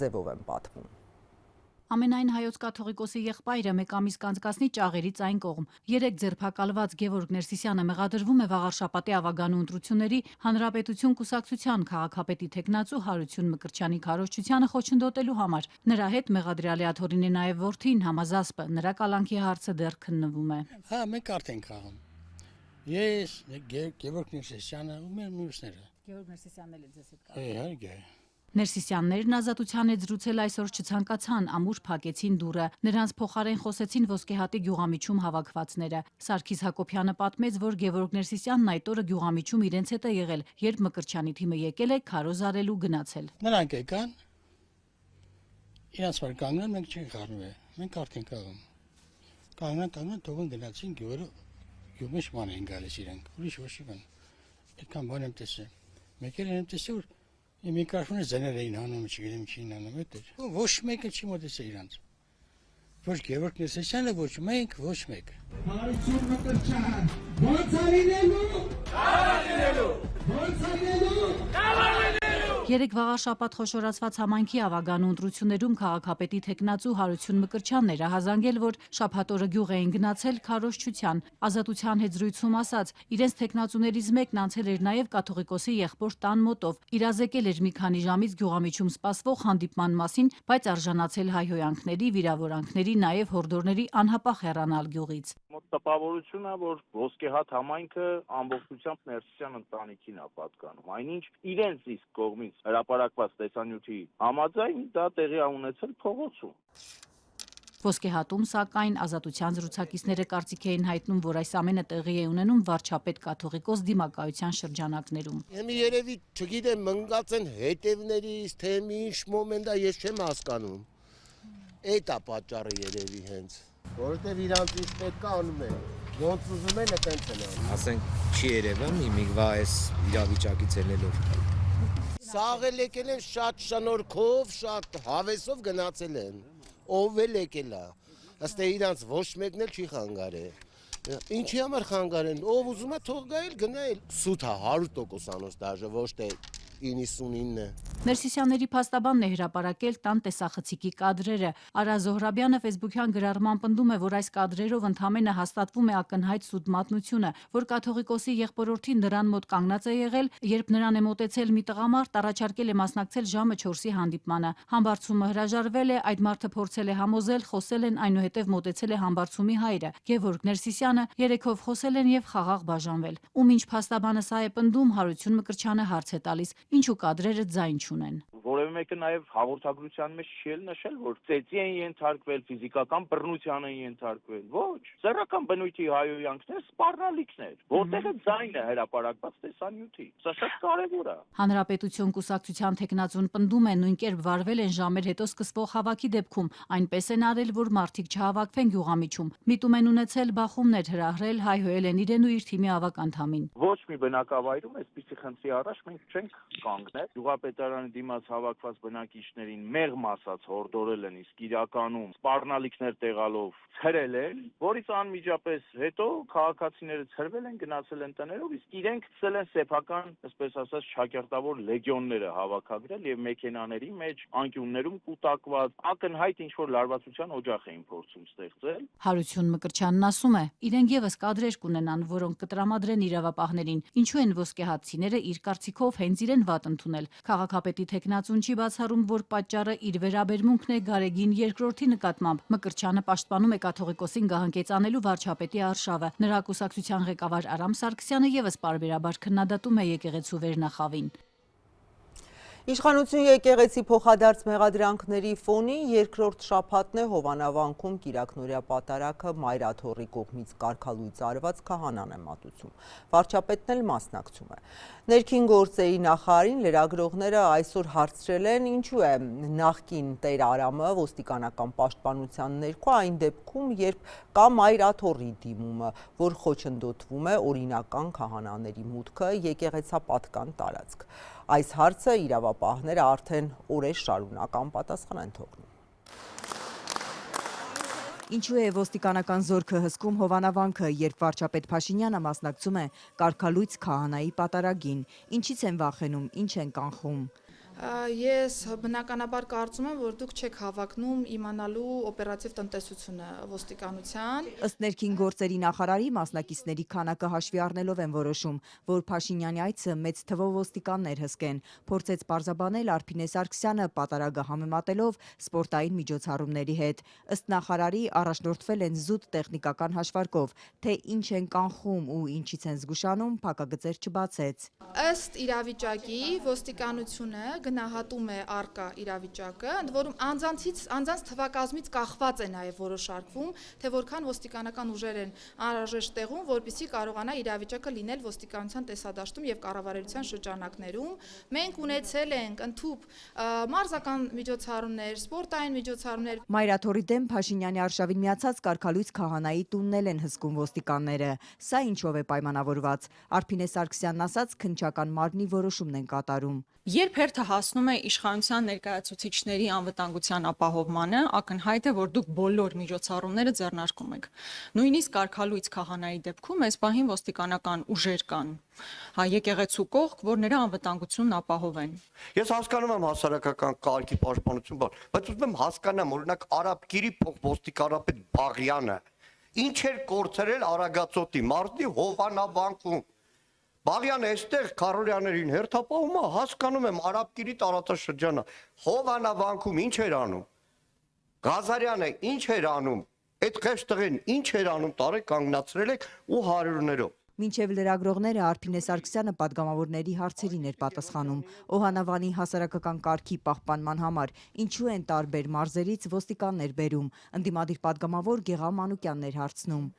ձևով են պատմում։ Ամենայն հայոց կաթողիկոսի եղբայրը մեկ ամիս կանցկացնի ճաղերից այն կողմ։ 3 ձերբակալված Գևորգ Ներսիսյանը մեղադրվում է վաղարշաբաթի ավագանու ընտրությունների Հանրապետություն կուսակցության քաղաքապետի թեկնածու Հարություն Մկրտչյանի քարոզչությանը խոչընդոտելու համար։ Նրա հետ մեղադրյալի աթոռին է նաև որդին Համազասպը, նրա կալանքի հարցը դեռ քննվում է։ Հա, մենք արդեն քաղում։ Ես, Գևորգ Ներսիսյանը ու մեր մյուսները։ Գևորգ Ներսիսյանն էլ է ձեզ հետ կապ։ Իհարկե։ Ներսիսյաններն Ազատության հետ զրուցել այսօր չցանկացան, ամուր փակեցին դուռը։ Նրանց փոխարեն խոսեցին ոսկեհատի գյուղամիջում հավաքվածները։ Սարգիս Հակոբյանը պատմեց, որ Գևորգ Ներսիսյանն այդ օրը գյուղամիջում իրենց հետ է եղել, երբ Մկրտչյանի թիմը եկել է քարոզ արելու գնացել։ Նրանք եկան, իրանց վար կանգնան, մենք չենք խառնվել, մենք արդեն քաղում։ Կանգնան, թողին գնացին գյուղի շման են գալիս իրենք, ուրիշ ոչի բան։ Այդքան բան եմ տեսել։ Մեկել եմ տեսել, որ միկրոֆոնը զեներ էին հանում, չգիտեմ ինչին անում էդ։ Ոչ մեկը չի մոտեցել իրանց։ Ոչ Գևորգ Ներսիսյանը, ոչ մենք, ոչ մեկ։ Հարություն Մկրտչյան, ո՞նց արինելու։ Կարանելու։ Ո՞նց արինելու։ Կարանելու։ 3 վաղարշաբաթ խոշորացված համայնքի ավագանու ընտրություններում քաղաքապետի թեկնածու Հարություն Մկրտչյանն էր ահազանգել, որ շաբաթ օրը գյուղ էին գնացել քարոզչության։ Ազատության հետ զրույցում ասաց, իրենց թեկնածուներից մեկն անցել էր նաև կաթողիկոսի եղբոր տան մոտով, իրազեկել էր մի քանի ժամից գյուղամիջում սպասվող հանդիպման մասին, բայց արժանացել հայհոյանքների, վիրավորանքների, նաև հորդորների անհապաղ հեռանալ գյուղից։ Մոտ տպավորությունն է, որ ոսկեհատ համայնքը ամբողջությամբ Ներսիսյան ընտանիքին է պատկանում։ Այնինչ իրենց իսկ կողմից հրապարակված տեսանյութի համաձայն դա տեղի է ունեցել փողոցում։ Ոսկեհատում, սակայն, Ազատության զրուցակիցները կարծիք էին հայտնում, որ այս ամենը տեղի է ունենում վարչապետ կաթողիկոս դիմակայության շրջանակներում։ Եմի երևի, չգիտեմ, մնգած են հետևներից, թե ինչ մոմենտ է, ես չեմ հասկանում։ Էդ է պատճառը երևի հենց, որովհետև իրանց ինչ պետք է անում են, ոնց ուզում են, այդպես են անում։ Ասենք չի երևում, իմիգվա այս իրավիճակից ելնելով։ Սաղ էլ եկել են շատ շնորհքով, շատ հավեսով գնացել են, ով էլ եկել է, ըստ իրանց ոչ մեկն էլ չի խանգարել։ Ինչի համար խանգարեն, ով ուզում է թող գայել, գնայել։ Սուտ է 100% անոց դաժե, ոչ թե 99-ը։ Ներսիսյանների փաստաբանն է հրապարակել տան տեսախցիկի կադրերը։ Արա Զոհրաբյանը Facebook-յան գրառման պնդում է, որ այս կադրերով ընդհանրապես հաստատվում է ակնհայտ սուտ մատնությունը, որ կաթողիկոսի եղբորորդին նրան մոտ կանգնած է եղել, երբ նրան է մոտեցել մի տղամարդ, առաջարկել է մասնակցել ժամը 4-ի հանդիպմանը։ Համբարձումը հրաժարվել է, այդ մարդը փորձել է համոզել, խոսել են, այնուհետև մոտեցել է համբարձումի հայրը։ Գևորգ Ներսիսյանը երեքով խոսել են եւ խաղաղ բաժանվել։ Ում ինչ փաստաբանը սա է պնդում, Հարություն Մկրտչյանը հարց է տալիս, ինչու կադրերը ձայն չունեն։ Որևէ մեկը նաև հաղորդագրության մեջ չի նշել, որ ծեծի են ենթարկվել, ֆիզիկական բռնության են ենթարկվել։ Ոչ, սեռական բնույթի հայհոյանքներ, սպառնալիքներ, որտեղ է ձայնը հրապարակված տեսանյութի։ Սա շատ կարևոր է։ Հանրապետություն կուսակցության թեկնածուն պնդում է նույն կերպ վարվել են ժամեր հետո սկսվող հավաքի դեպքում, այնպես են արել, որ մարդիկ չհավաքվեն գյուղամիջում։ Միտում են ունեցել բախումներ հրահրել, հայհոյել են իրեն ու իր թիմի ավակ անդամին։ Ոչ մի բնակավայրում այսպիսի խնդրի առաջ մենք չենք կանգնել։ Գյուղապետարանի դիմաց հավաքված բնակիչներին մեղմ ասած հորդորել են, իսկ իրականում սպառնալիքներ տեղալով ցրել են, որից անմիջապես հետո քաղաքացիները ցրվել են, գնացել են տներով, իսկ իրենք ցել են սեփական, այսպես ասած, շակերտավոր լեգիոնները հավաքագրել եւ մեքենաների մեջ, անկյուններում կուտակված, ակնհայտ ինչ որ լարվածության օջախ էին փորձում ստեղծել։ Հարություն Մկրտչյանն ասում է, իրենք եւս կադրեր կունենան, որոնք կտրամադրեն իրավապահներին, ինչու են ոսկեհատցիները իր կարծիքով հենց իրեն վատ ընդունել։ Քաղաքապետի թեկնածուն չի բացառում, որ պատճառը իր վերաբերմունքն է Գարեգին II-ի նկատմամբ։ Մկրտչյանը պաշտպանում է կաթողիկոսին գահանքեցանելու վարչապետի արշավը։ Նրա կուսակցության ղեկավար Արամ Սարգսյանը եւս պարբերաբար քննադատում է եկեղեցու վերնախավին։ Իշխանություն եկեղեցի փոխադարձ մեղադրանքների ֆոնի երկրորդ շաբաթն է Հովանավանքում Կիրակնորյա պատարագը Մայրաթոռի կողմից կարգալույծ արված քահանան է մատուցում։ Վարչապետն էլ մասնակցում է։ Ներքին գործերի նախարարին լրագրողները այսօր հարցրել են, ինչու է նախկին Տեր Արամը ոստիկանական պաշտպանության ներքո այն դեպքում, երբ կա Մայրաթոռի դիմումը, որ խոչընդոտվում է օրինական քահանաների մուտքը եկեղեցապատկան տարածք։ Այս հարցը իրավապահները արդեն օրեր շարունակ անպատասխան են թողնում։ Ինչու է ոստիկանական զորքը հսկում Հովանավանքը, երբ վարչապետ Փաշինյանը մասնակցում է կարգալույծ քահանայի պատարագին, ինչից են վախենում, ինչ են կանխում։ Ես բնականաբար կարծում եմ, որ դուք չեք հավակնում իմանալու օպերատիվ տնտեսությունը ոստիկանության։ Ըստ ներքին գործերի նախարարի մասնակիցների քանակը հաշվի առնելով են որոշում, որ Փաշինյանի այցը մեծ թվով ոստիկաններ հսկեն, փորձեց պարզաբանել Արփինե Սարգսյանը պատարագը համեմատելով սպորտային միջոցառումների հետ։ Ըստ նախարարի առաջնորդվել են զուտ տեխնիկական հաշվարկով, թե ինչ են կանխում ու ինչից են զգուշանում, փակագծեր չբացեց։ Ըստ իրավիճակի ոստիկանությունը գնահատում է առկա իրավիճակը, ընդ որում անձանց թվակազմից կախված է նաև որոշարկվում, թե որքան ոստիկանական ուժեր են անհրաժեշտ տեղում, որպեսզի կարողանա իրավիճակը լինել ոստիկանության տեսադաշտում եւ կառավարության շրջանակներում։ Մենք ունեցել ենք ընդհուպ մարզական միջոցառումներ, սպորտային միջոցառումներ։ Մայրաթոռի դեմ Փաշինյանի արշավին միացած կարգալույծ քահանայի տունն են հսկում ոստիկանները։ Սա ինչով է պայմանավորված։ Արփինե Սարգսյանն ասաց, քննչական մարմնի որոշումն են կատարում։ Երբ հերթը հասնում է իշխանության ներկայացուցիչների անվտանգության ապահովմանը, ակնհայտ է, որ դուք բոլոր միջոցառումները ձեռնարկում եք։ Նույնիսկ կարգալույծ քահանայի դեպքում այս պահին ոստիկանական ուժեր կան, եկեղեցու կողք, որ նրա անվտանգությունն ապահովեն։ Ես հասկանում եմ հասարակական կարգի պաշտպանություն, բայց ուզում եմ հասկանամ, օրինակ Արաբկիրի փոխոստիկանապետ Բաղյանը ինչ էր կորցրել Արագածոտի մարզի Հովանավանքում։ Բաղյանը այստեղ քարորյաներին հերթապահում է, հասկանում եմ Արաբկիրի տարածաշրջանը, Հովանավանքում ինչ էր անում, Ղազարյանը ինչ էր անում, այդ խեղճ տղեն ինչ էր անում, տարե կանգնացրել եք ու հարյուրներով։ Մինչև լրագրողները Արփինե Սարգսյանը պատգամավորների հարցերին էր պատասխանում։ Օհանավանի հասարակական կարգի պահպանման համար ինչու են տարբեր մարզերից ոստիկաններ բերում, ընդդիմադիր պատգամավոր Գեղամ Մանուկյանն էր հարցնում։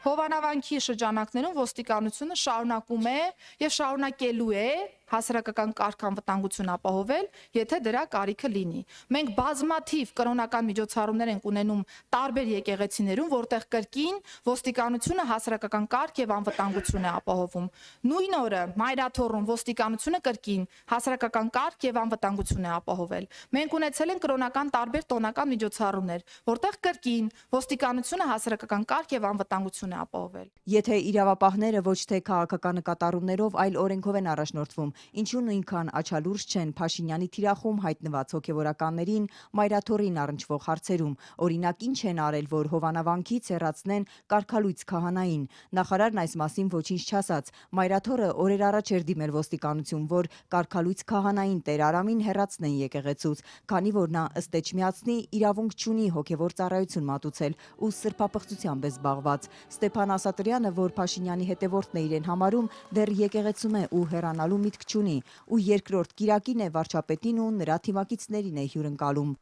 Հովանավանքի շրջանակներում ոստիկանությունը շարունակում է եւ շարունակելու է հասարակական կարգ անվտանգություն ապահովել, եթե դրա կարիքը լինի։ Մենք բազմաթիվ կրոնական միջոցառումներ ենք ունենում տարբեր եկեղեցիներում, որտեղ կրկին ոստիկանությունը հասարակական կարգ եւ անվտանգություն է ապահովում։ Նույն օրը Մայրաթոռում ոստիկանությունը կրկին հասարակական կարգ եւ անվտանգություն է ապահովել։ Մենք ունեցել ենք կրոնական տարբեր տոնական միջոցառումներ, որտեղ կրկին ոստիկանությունը հասարակական կարգ եւ անվտանգություն է ապահովել։ Եթե իրավապահները ոչ թե քաղաքական նկատառումներով, այլ օրենքով են առաջնորդվում, ինչու նույնքան աչալուրջ չեն Փաշինյանի թիրախում հայտնված հոգևորականներին Մայրաթոռին առնչվող հարցերում, օրինակ ինչ են արել, որ Հովանավանքից հեռացնեն կարգալույծ քահանային։ Նախարարն այս մասին ոչինչ չասաց։ Մայրաթոռը օրեր առաջ էր դիմել ոստիկանություն, որ կարգալույծ քահանային Տեր Արամին հեռացնեն եկեղեցուց, քանի որ նա ըստ էջմիածնի իրավունք չունի հոգևոր ծառայություն մատուցել ու սրբապղծությամբ է զբաղված։ Ստեփան Ասատրյանը, որ Փաշինյանի հետևորդն է իրեն համարում, դեռ եկեղեցում է ու հեռանալու միտք դիրք չունի ու երկրորդ կիրակին է վարչապետին ու նրա թիմակիցներին է հյուրընկալում։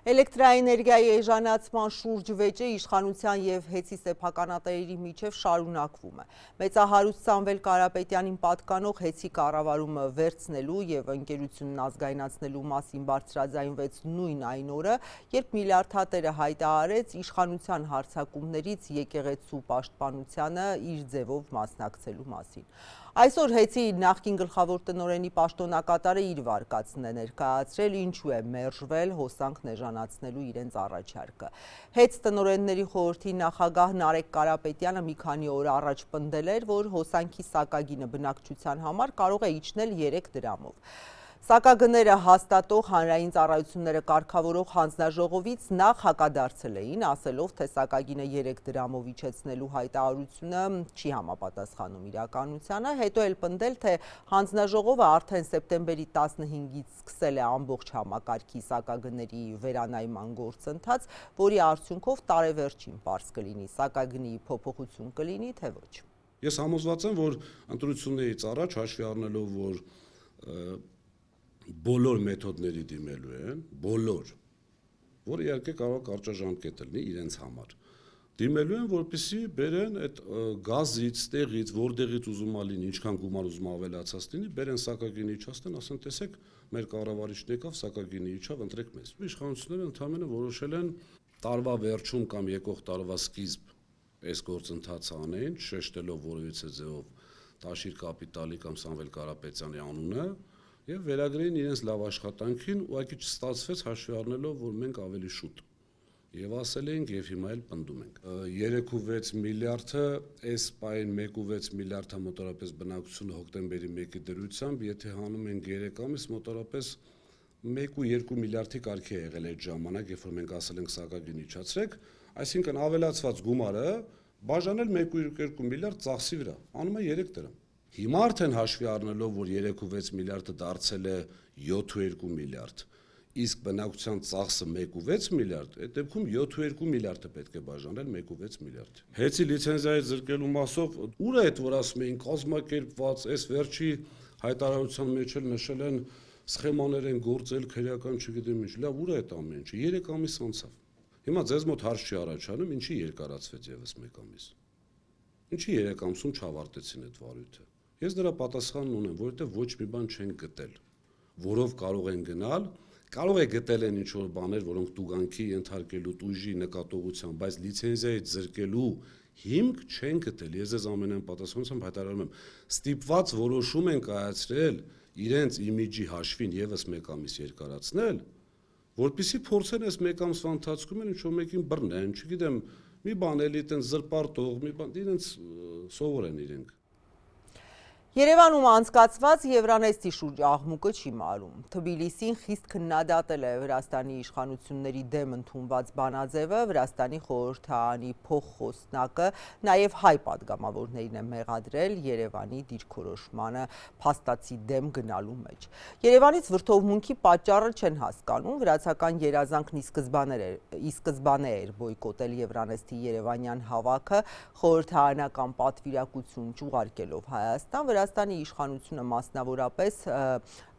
Էլեկտրաէներգիայի էժանացման շուրջ վեճը իշխանության եւ հեծի սեփականատերերի միջև շարունակվում է։ Մեծահարուստ Սամվել Կարապետյանին պատկանող հեծի կառավարումը վերցնելու եւ ընկերությունն ազգայնացնելու մասին բարձրաձայնվեց նույն այն օրը, երբ միլիարդատերը հայտարարեց իշխանության հարձակումներից եկեղեցու պաշտպանությանը իր ձևով մասնակցելու մասին։ Այսօր հեծի նախկին գլխավոր տնօրենի պաշտոնակատարը իր վարկածն է ներկայացրել, ինչու է մերժվել հոսանքն էժանացնելու իրենց առաջարկը։ Հեծ տնօրենների խորհրդի նախագահ Նարեկ Կարապետյանը մի քանի օր առաջ պնդել էր, որ հոսանքի սակագինը բնակչության համար կարող է իջնել 3 դրամով։ Սակագները հաստատող հանրային ծառայությունները կարգավորող հանձնաժողովից նախ հակադարձել էին, ասելով, թե սակագինը 3 դրամով իջեցնելու հայտարարությունը չի համապատասխանում իրականությանը, հետո էլ պնդել, թե հանձնաժողովը արդեն սեպտեմբերի 15-ից սկսել է ամբողջ համակարգի սակագների վերանայման գործընթաց, որի արդյունքով տարեվերջին պարզ կլինի սակագնի փոփոխություն կլինի, թե ոչ։ Ես համոզված եմ, որ ընտրություններից առաջ հաշվի առնելով, որ բոլոր մեթոդների դիմելու են, բոլոր, որ իհարկե կարող է կարճաժամկետ լինի իրենց համար։ Դիմելու են, որպեսզի բերեն այդ գազից, տեղից, որտեղից ուզում ա լինի, ինչքան գումար ուզում ավելացած լինի, բերեն սակագինի իջացնեն, ասեն, տեսեք, մեր կառավարիչն եկավ, սակագինի իջավ, ընտրեք մեզ։ Իշխանությունները ընդհանրապես որոշել են տարվա վերջում կամ եկող տարվա սկիզբ այս գործընթացը անեն, շեշտելով որևիցե ձևով Տաշիր կապիտալի կամ Սամվել Կարապետյանի անունը եւ վերագրեին իրենց լավ աշխատանքին, ուղղակի չստացվեց հաշվի առնելով, որ մենք ավելի շուտ եւ ասել էինք եւ հիմա էլ պնդում ենք 3.6 միլիարդը այս պայն 1.6 միլիարդը մոտավորապես բնակչությունը հոկտեմբերի 1-ի դրությամբ, եթե հանում ենք 3 ամիս մոտավորապես 1.2 միլիարդի կարգի է եղել այդ ժամանակ, երբ որ մենք ասել ենք սակագին իջացրեք, այսինքն ավելացված գումարը բաժանել 1.2 միլիարդ ծախսի վրա, անում է 3 դրամ։ Հիմա արդեն հաշվի առնելով, որ 3.6 միլիարդը դարձել է 7.2 միլիարդ, իսկ բնակության ծախսը 1.6 միլիարդ, այդ դեպքում 7.2 միլիարդը պետք է բաժանել 1.6 միլիարդ։ Հեծի լիցենզիայի զրկելու մասով ուր է այդ, որ ասում էին կազմակերպված, այս վերջի հայտարարության մեջ էլ նշել են սխեմաներ են գործել, քրեական չգիտեմ ինչ, լավ, ուր է այդ ամեն ինչը, 3 ամիս անցավ։ Հիմա ձեզ մոտ հարց չի առաջանում, ինչի երկարացվեց եւս 1 ամիս։ Ինչի 3 ամսում չավարտեցին այդ վարույթը։ Ես դրա պատասխանն ունեմ, որովհետև ոչ մի բան չեն գտել, որով կարող են գնալ, կարող է գտել են ինչ-որ բաներ, որոնք տուգանքի ենթարկելու, տույժի նկատողության, բայց լիցենզիայից զրկելու հիմք չեն գտել։ Ես ձեզ ամենայն պատասխանությամբ հայտարարում եմ, ստիպված որոշում են կայացրել իրենց իմիջի հաշվին եւս 1 ամիս երկարացնել, որպեսզի փորձեն այս 1 ամսվա ընթացքում ինչ-որ մեկին բռնեն, չգիտեմ, մի բան էլի այդպես զրպարտող, մի բան, իրենց սովոր են իրենք։ Երևանում անցկացված Եվրանեստի շուրջ աղմուկը չի մարում։ Թբիլիսին խիստ քննադատել է Վրաստանի իշխանությունների դեմ ընդունված բանաձևը, Վրաստանի խորհրդարանի փոխխոսնակը նաև հայ պատգամավորներին է մեղադրել Երևանի դիրքորոշմանը փաստացի դեմ գնալու մեջ։ Երևանից վրդովմունքի պատճառը չեն հասկանում, վրացական երազանքն ի սկզբանե էր բոյկոտել Եվրանեստի երևանյան հավաքը, խորհրդարանական պատվիրակություն չուղարկելով Հայաստան, Վրաստանի իշխանությունը մասնավորապես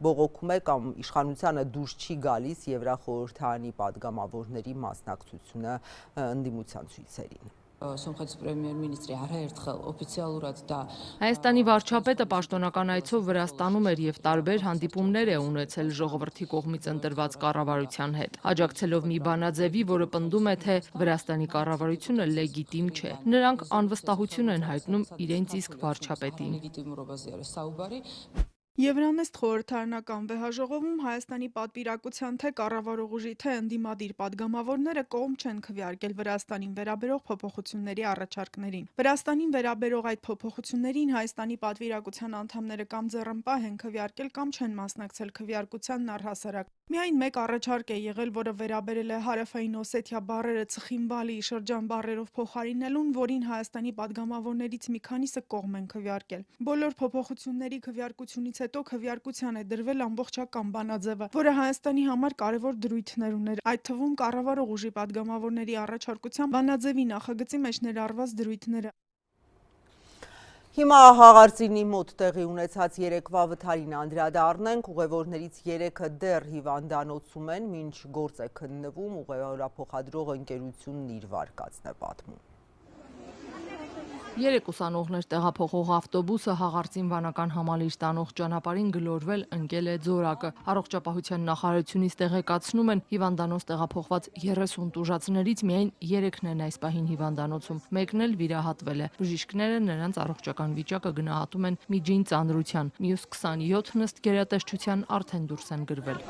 բողոքում է կամ իշխանությանը դուրս չի գալիս Եվրախորհրդարանի պատգամավորների մասնակցությունը ընդդիմության ցույցերին։ Սոմխեթ պրեմիեր-մինիստրի հարաերთხել օֆիցիալურად դա Հայաստանի վարչապետը պաշտոնական այցով Վրաստանում էր եւ տարբեր հանդիպումներ է ունեցել ժողովրդի կողմից ընտրված կառավարության հետ, աջակցելով մի բանաձևի, որը պնդում է, թե Վրաստանի կառավարությունը լեգիտիմ չէ։ Նրանք անվստահություն են հայտնում իրենց իսկ վարչապետին։ Եվրանեստ խորհրդարանական վեհաժողովում Հայաստանի պատվիրակության թե կառավարող ուժի թե ընդդիմադիր պատգամավորները կողմ չեն քվեարկել Վրաստանին վերաբերող փոփոխությունների առաջարկներին։ Վրաստանին վերաբերող այդ փոփոխություններին Հայաստանի պատվիրակության անդամները կամ ձեռնպահ են քվեարկել կամ չեն մասնակցել քվեարկությանն առհասարակ։ Միայն մեկ առաջարկ է եղել, որը վերաբերել է Հարավային Օսեթիա բառերը Ցխինվալի շրջան բառերով փոխարինելուն, որին Հայաստանի պատգամավորներից մի քանիսը կողմ են քվեարկել։ Բոլոր փոփոխությունների քվեարկությունից հետո քվեարկության է դրվել ամբողջական բանաձևը, որը Հայաստանի համար կարևոր դրույթներ ուներ, այդ թվում կառավարող ուժի պատգամավորների առաջարկության բանաձևի նախագծի մեջ ներառված դրույթները։ Հիմա Հաղարծինի մոտ տեղի ունեցած երեկվա վթարին անդրադառնենք, ուղևորներից 3-ը դեռ հիվանդանոցում են, մինչ գործ է քննվում, ուղևորափոխադրող ընկերությունն իր վարկածն է պատմում։ 3 ուսանողներ տեղափոխող ավտոբուսը Հաղարծին վանական համալիր տանող ճանապարհին գլորվել ընկել է ձորակը։ Առողջապահության նախարարությունից տեղեկացնում են, հիվանդանոց տեղափոխված 30 տուժածներից միայն 3-ն են այս պահին հիվանդանոցում, մեկն էլ վիրահատվել է։ Բժիշկները նրանց առողջական վիճակը գնահատում են միջին ծանրության, մյուս 27-ն ըստ գերատեսչության արդեն դուրս են գրվել։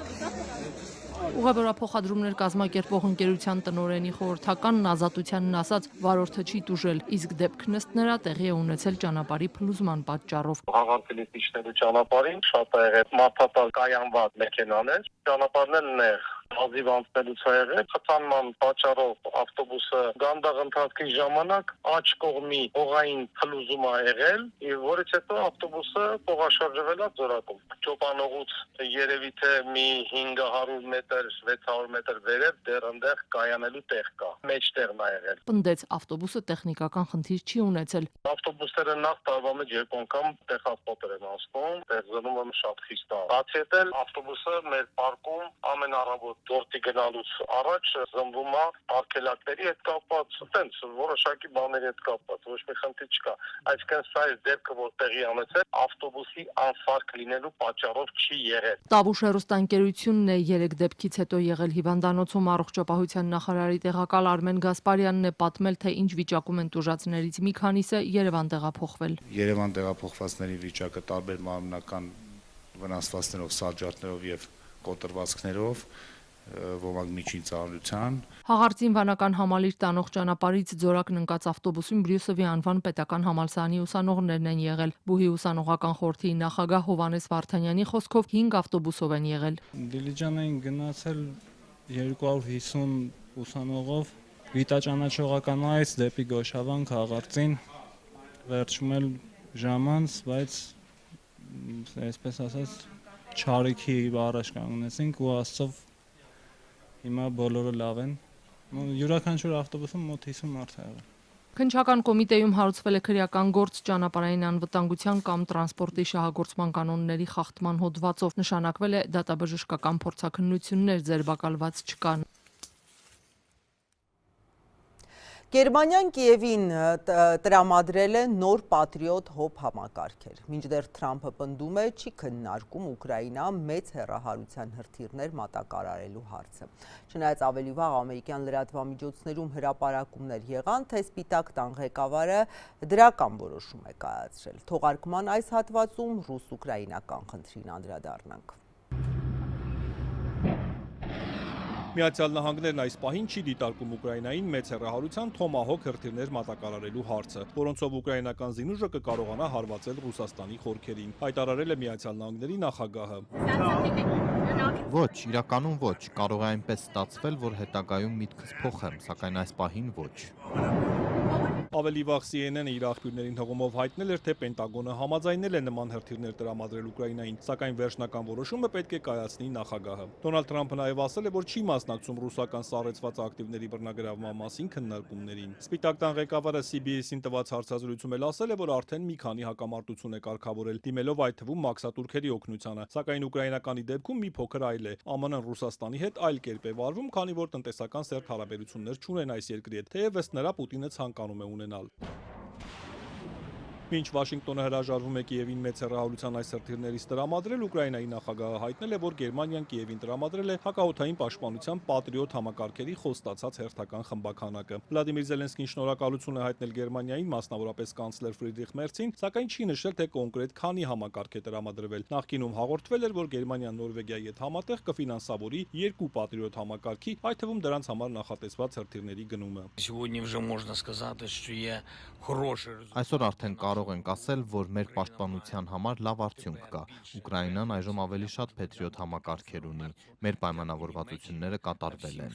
Ուղևորափոխադրումներ կազմակերպող ընկերության տնօրենի խորհրդականն Ազատությանն ասաց, վարորդը չի տուժել, իսկ դեպքն ըստ նրա տեղի է ունեցել ճանապարհի փլուզման պատճառով։ Հաղարծինից իջնելու ճանապարհին շատ ա եղել մարդատար կայանված մեքենաներ, ճանապարհն էլ նեղ, հազիվ անցնելուց ա եղել, խթանման պատճառով ավտոբուսը գանդաղ ընթացքի ժամանակ աջ կողմի հողային փլուզում ա եղել, եւ որից հետո ավտոբուսը փողաշրջվել ա ձորակում։ Ճոպանողուց երևի թե մի 500 մետր 600 մետր վերև դեռ այնտեղ կայանելու տեղ կա, մեջտեղն ա եղել։ Պնդեց, ավտոբուսը տեխնիկական խնդիր չի ունեցել։ Ավտոբուսները նախ տարվա մեջ 2 անգամ տեղափոխել են անցնում, տեղզնումը շատ խիստ է։ Բացի այդ էլ ավտոբուսը մեր պարկում ամենառավոտ գործի գնալուց առաջ զնվում է արգելակների հետ կապված, տենց որոշակի բաների հետ կապված, ոչ մի խնդիր չկա։ Այսինքն սա է դեպքը, որ տեղի ունեցել, ավտոբուսի անսարք լինելու պատճառով չի եղել։ Տավուշ հեռուստաընկերությունն է 3 դեպքից հետո եղել հիվանդանոցում առողջապահության նախարարի տեղակալ Արմեն Գասպարյանն է պատմել, թե ինչ վիճակում են տուժածներից մի քանիսը Երևան տեղափոխվել։ Երևան տեղափոխվածների վիճակը տարբեր մարմնական վնասվածքներով, սալջարդներով եւ կոտրվածքներով, ոմանք միջին ծանրության։ Հաղարծին վանական համալիր տանող ճանապարհից ձորակն ընկած ավտոբուսին Բրյուսովի անվան պետական համալսարանի ուսանողներն են եղել։ Բուհի ուսանողական խորհրդի նախագահ Հովհաննես Վարդանյանի խոսքով 5 ավտոբուսով են եղել։ Դիլիջան էին գնացել 250 ուսանողով Վիտաճանաչողականից դեպի Գոշավան Հաղարծին, վերջում էլ ժամանց, բայց այսպես ասած չարիքի առաջ կանգնեցինք ու աստծով հիմա բոլորը լավ են։ Յուրաքանչյուր ավտոբուսում մոտ 50 մարդ է եղել։ Քննչական կոմիտեում հարուցվել է քրեական գործ ճանապարհային անվտանգության կամ տրանսպորտի շահագործման կանոնների խախտման հոդվածով, նշանակվել է դատաբժշկական փորձաքննություններ ձերբակալված չկան։ Գերմանիան Կիևին տրամադրել է նոր Պատրիոտ հոբ համակարգեր։ Մինչդեռ Թրամփը պնդում է, չի քննարկում Ուկրաինա մեծ հեռահարության հրթիռներ մատակարարելու հարցը։ Չնայած ավելի վաղ ամերիկյան լրատվամիջոցներում հրապարակումներ եղան, թե Սպիտակ տան ղեկավարը դրական որոշում է կայացրել։ Թողարկման այս հատվածում ռուս-ուկրաինական խնդրին անդրադառնանք։ Միացյալ Նահանգներն այս պահին չի դիտարկում Ուկրաինային մեծ հեռահարության Թոմահոք հրթիռներ մատակարարելու հարցը, որոնցով ուկրաինական զինուժը կկարողանա հարվածել Ռուսաստանի խորքերին, հայտարարել է Միացյալ Նահանգների նախագահը։ Ոչ, իրականում ոչ, կարող է այնպես ստացվել, որ հետագայում միտքս փոխեմ, սակայն այս պահին ոչ։ Ավելի վաղ CNN-ը իր աղբյուրներին հղումով հայտնել էր, թե Պենտագոնը համաձայնել է նման հրթիռներ տրամադրել Ուկրաինային, սակայն վերջնական որոշումը պետք է կայացնի նախագահը։ Դոնալդ Թրամփը նաև ասել է, որ չի մասնակցում ռուսական սառեցված ակտիվների բռնագրավման մասին քննարկումներին։ Սպիտակ տան ղեկավարը CBS-ին տված հարցազրույցում էլ ասել է, որ արդեն մի քանի հակամարտություն է կարգավորել, դիմելով այդ թվում մաքսատուրքերի օգնությանը, սակայն ուկրաինականի դեպքում մի փոքր այլ է։ ԱՄՆ-ն Ռուսաստանի հետ այլ կերպ է վարվում, քանի որ տնտեսական սերտ հարաբերություններ չունեն այս երկրի հետ, թեև ըստ նրա Պուտինը ցանկանում է ունենալ։ Մինչ Վաշինգտոնը հրաժարվում է Կիևին մեծ հեռահարության այս հրթիռներից տրամադրել, Ուկրաինայի նախագահը հայտնել է, որ Գերմանիան Կիևին տրամադրել է հակաօդային պաշտպանության Պատրիոտ համակարգերի խոստացած հերթական խմբականակը։ Վլադիմիր Զելենսկին շնորհակալություն է հայտնել Գերմանիային, մասնավորապես կանցլեր Ֆրիդրիխ Մերցին, սակայն չի նշել, թե կոնկրետ քանի համակարգ է տրամադրվել։ Նախկինում հաղորդվել էր, որ Գերմանիան Նորվեգիայի հետ համատեղ կֆինանսավորի 2 Պատրիոտ համակարգի, այդ թվում դրանց համար նախատեսված հրթիռների գնումը։ Այսօր արդեն կարող ենք ասել, որ մեր պաշտպանության համար լավ արդյունք կա։ Ուկրաինան այժմ ավելի շատ Փետրիոտ համակարգեր ունի։ Մեր պայմանավորվածությունները կատարվել են։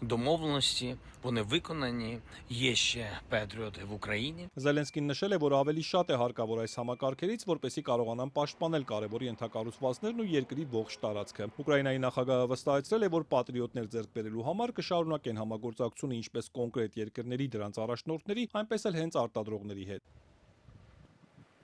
Домовленості, вони виконані, є ще Петріоти в Україні. Զելենսկին նշել է, որ ավելի շատ է հարկավոր այս համակարգերից, որպեսզի կարողանան պաշտպանել կարևոր ենթակառուցվածքներն ու երկրի ողջ տարածքը։ Ուկրաինայի նախագահը վստահեցրել է, որ պատրիոտներ ձեռք բերելու համար կշարունակեն համագործակցությունը ինչպես կոնկրետ երկրների դրանց առաջնորդների, այնպես էլ հենց արտադրողների հետ։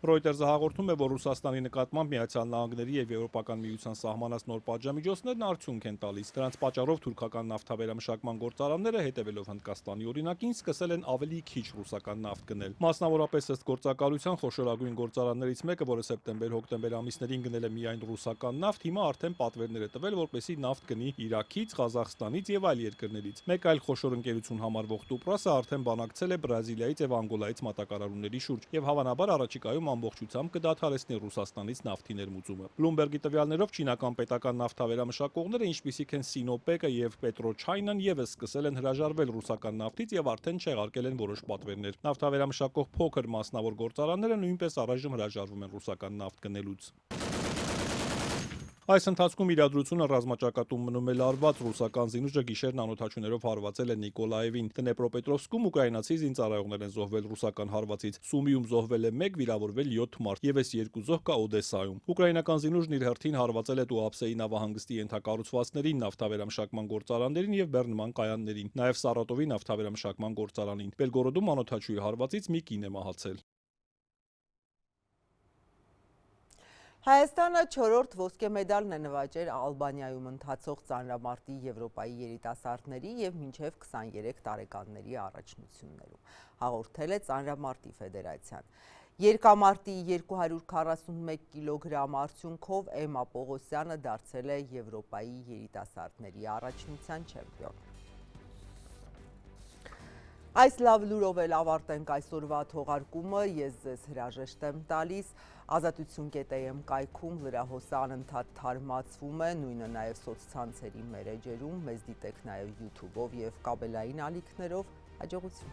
Reuters-ը հաղորդում է, որ Ռուսաստանի նկատմամբ Միացյալ Նահանգների եւ Եվրոպական միության սահմանած նոր պատժամիջոցներն արդյունք են տալիս։ Դրանց պատճառով թուրքական նավթավերամշակման գործարանները, հետևելով Հնդկաստանի օրինակին, սկսել են ավելի քիչ ռուսական նավթ գնել։ Մասնավորապես ըստ գործակալության խոշորագույն գործարաններից մեկը, որը սեպտեմբեր-հոկտեմբեր ամիսներին գնել է միայն ռուսական նավթ, հիմա արդեն պատվերներ է տվել, որպեսզի նավթ գնի Իրաքից, Ղազախստանից եւ այլ երկրներից։ Մեկ այլ խոշոր ընկերություն համարվող Տուպրասը արդեն բանակցել է Բրազիլիայից եւ Անգոլայից մատակարարումների շուրջ եւ հավանաբար առաջիկայում ամբողջությամբ կդադարեցնի Ռուսաստանից նավթի ներմուծումը։ Bloomberg-ի տվյալներով չինական պետական նավթավերամշակողները, ինչպիսիք են Sinopec-ը եւ Petrochina-ն, եւս սկսել են հրաժարվել ռուսական նավթից եւ արդեն չեղարկել են որոշ պատվերներ։ Նավթավերամշակող փոքր մասնավոր գործարանները նույնպես առայժմ հրաժարվում են ռուսական նավթ գնելուց։ Այս ընթացքում իրադրությունը ռազմաճակատում մնում է լարված, ռուսական զինուժը գիշերն անօդաչուներով հարվածել է Նիկոլաևին։ Դնեպրոպետրովսկում ուկրաինացի զինծառայողներ են զոհվել ռուսական հարվածից։ Սումիում զոհվել է 1, վիրավորվել 7 մարդ, եւս 2 զոհ կա Օդեսայում։ Ուկրաինական զինուժն իր հերթին հարվածել է Տուապսեի նավահանգստի ենթակառուցվածքներին, նավթավերամշակման գործարաններին եւ բեռնման կայաններին, նաեւ Սարատովի նավթավերամշակման գործարանին։ Բելգորոդում անօդաչուի հարվածից մի կին է մահացել։ Հայաստանը 4-րդ ոսկե մեդալն է նվաճել Ալբանիայում ընթացող ծանրամարտի Եվրոպայի երիտասարդների եւ մինչեւ 23 տարեկանների առաջնություններում, հաղորդել է Ծանրամարտի ֆեդերացիան։ Երկամարտի 241 կիլոգրամ արդյունքով Էմմա Պողոսյանը դարձել է Եվրոպայի երիտասարդների առաջնության չեմպիոն։ Այս լավ լուրով էլ ավարտենք այսօրվա թողարկումը, ես ձեզ հրաժեշտ եմ տալիս, ազատություն.am կայքում լրահոսը անընդհատ թարմացվում է, նույնը նաև սոցցանցերի մեր էջերում, մեզ դիտեք նաև YouTube-ով և կաբելային ալիքներով, հաջողություն։